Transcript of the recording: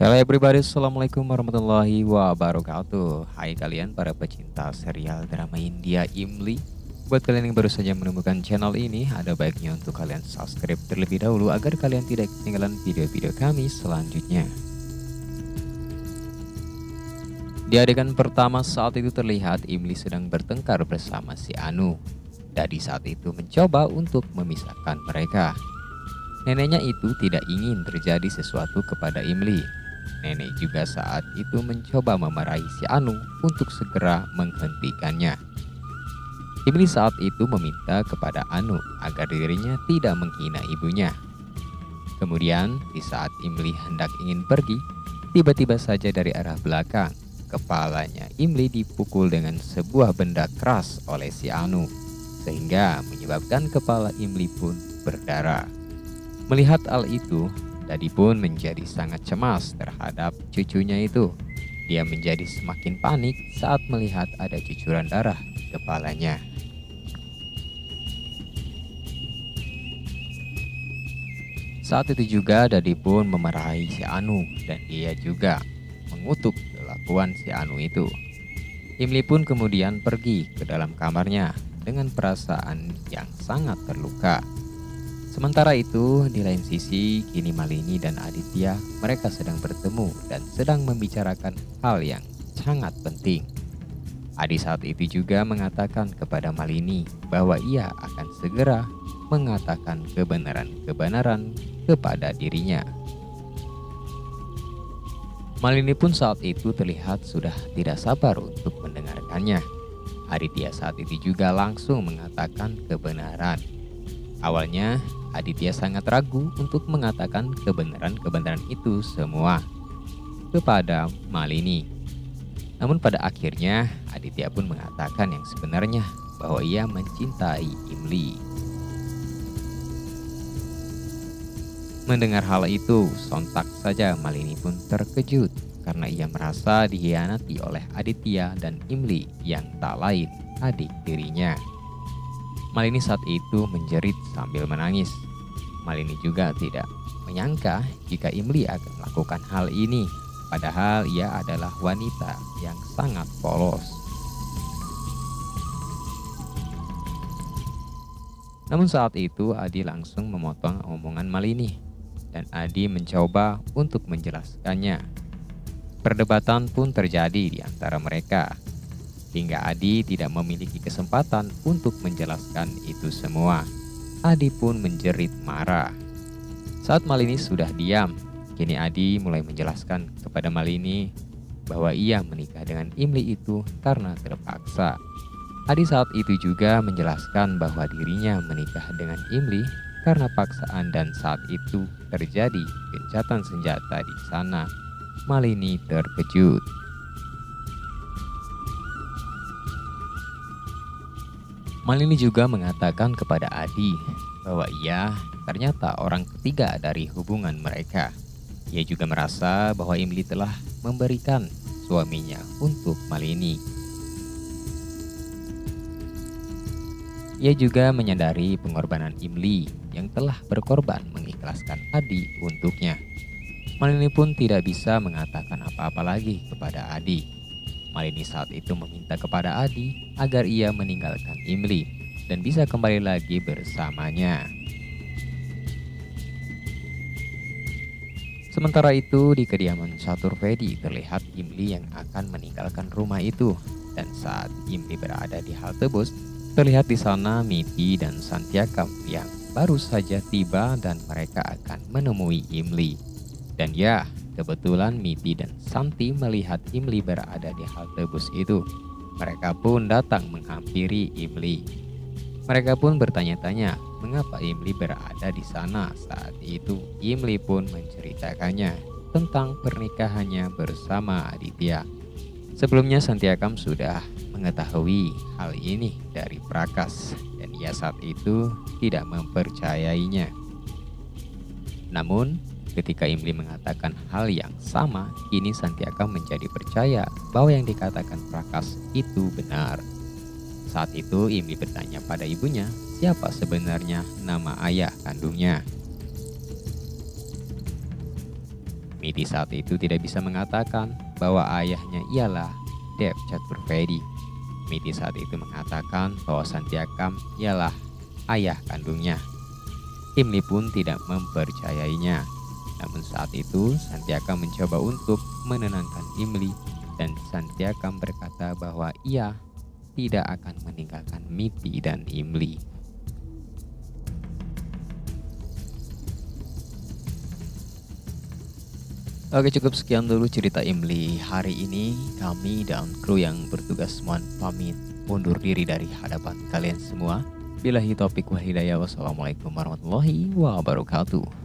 Halo everybody, Assalamualaikum warahmatullahi wabarakatuh. Hai kalian para pecinta serial drama India Imli. Buat kalian yang baru saja menemukan channel ini, ada baiknya untuk kalian subscribe terlebih dahulu agar kalian tidak ketinggalan video-video kami selanjutnya. Di adegan pertama saat itu terlihat Imli sedang bertengkar bersama si Anu. Dadi saat itu mencoba untuk memisahkan mereka. Neneknya itu tidak ingin terjadi sesuatu kepada Imli. Nenek juga saat itu mencoba memarahi si Anu untuk segera menghentikannya. Imli saat itu meminta kepada Anu agar dirinya tidak menghina ibunya. Kemudian di saat Imli hendak ingin pergi, tiba-tiba saja dari arah belakang, kepalanya Imli dipukul dengan sebuah benda keras oleh si Anu, sehingga menyebabkan kepala Imli pun berdarah. Melihat hal itu, Dadi pun menjadi sangat cemas terhadap cucunya itu. Dia menjadi semakin panik saat melihat ada cucuran darah di kepalanya. Saat itu juga Dadi pun memarahi si Anu dan dia juga mengutuk kelakuan si Anu itu. Imli pun kemudian pergi ke dalam kamarnya dengan perasaan yang sangat terluka. Sementara itu, di lain sisi, kini Malini dan Aditya mereka sedang bertemu dan sedang membicarakan hal yang sangat penting. Adi saat itu juga mengatakan kepada Malini bahwa ia akan segera mengatakan kebenaran-kebenaran kepada dirinya. Malini pun saat itu terlihat sudah tidak sabar untuk mendengarkannya. Aditya saat itu juga langsung mengatakan kebenaran. Awalnya, Aditya sangat ragu untuk mengatakan kebenaran-kebenaran itu semua kepada Malini. Namun pada akhirnya, Aditya pun mengatakan yang sebenarnya bahwa ia mencintai Imli. Mendengar hal itu, sontak saja Malini pun terkejut karena ia merasa dikhianati oleh Aditya dan Imli yang tak lain adik dirinya. Malini saat itu menjerit sambil menangis. Malini juga tidak menyangka jika Imli akan melakukan hal ini, padahal ia adalah wanita yang sangat polos. Namun saat itu Adi langsung memotong omongan Malini dan Adi mencoba untuk menjelaskannya. Perdebatan pun terjadi di antara mereka, hingga Adi tidak memiliki kesempatan untuk menjelaskan itu semua. Adi pun menjerit marah. Saat Malini sudah diam, kini Adi mulai menjelaskan kepada Malini bahwa ia menikah dengan Imli itu karena terpaksa. Adi saat itu juga menjelaskan bahwa dirinya menikah dengan Imli karena paksaan dan saat itu terjadi gencatan senjata di sana. Malini terkejut. Malini juga mengatakan kepada Adi bahwa ia ternyata orang ketiga dari hubungan mereka. Ia juga merasa bahwa Imli telah memberikan suaminya untuk Malini. Ia juga menyadari pengorbanan Imli yang telah berkorban mengikhlaskan Adi untuknya. Malini pun tidak bisa mengatakan apa-apa lagi kepada Adi. Malini saat itu meminta kepada Adi agar ia meninggalkan Imli dan bisa kembali lagi bersamanya. Sementara itu di kediaman Chaturvedi terlihat Imli yang akan meninggalkan rumah itu, dan saat Imli berada di halte bus, terlihat di sana Miti dan Santiakam yang baru saja tiba dan mereka akan menemui Imli. Dan ya, kebetulan Miti dan Santi melihat Imli berada di halte bus itu. Mereka pun datang menghampiri Imli. Mereka pun bertanya-tanya mengapa Imli berada di sana saat itu. Imli pun menceritakannya tentang pernikahannya bersama Aditya. Sebelumnya Santiakam sudah mengetahui hal ini dari Prakas dan ia saat itu tidak mempercayainya. Namun, ketika Imli mengatakan hal yang sama, kini Santiakam menjadi percaya bahwa yang dikatakan Prakas itu benar. Saat itu Imli bertanya pada ibunya siapa sebenarnya nama ayah kandungnya. Miti saat itu tidak bisa mengatakan bahwa ayahnya ialah Dev Chaturvedi. Miti saat itu mengatakan bahwa Santyakam ialah ayah kandungnya. Imli pun tidak mempercayainya. Namun saat itu Santyakam mencoba untuk menenangkan Imli, dan Santyakam berkata bahwa ia tidak akan meninggalkan Miti dan Imli. Oke, cukup sekian dulu cerita Imli hari ini. Kami dan kru yang bertugas mohon pamit undur diri dari hadapan kalian semua. Billahi taufiq wal hidayah. Wassalamualaikum warahmatullahi wabarakatuh.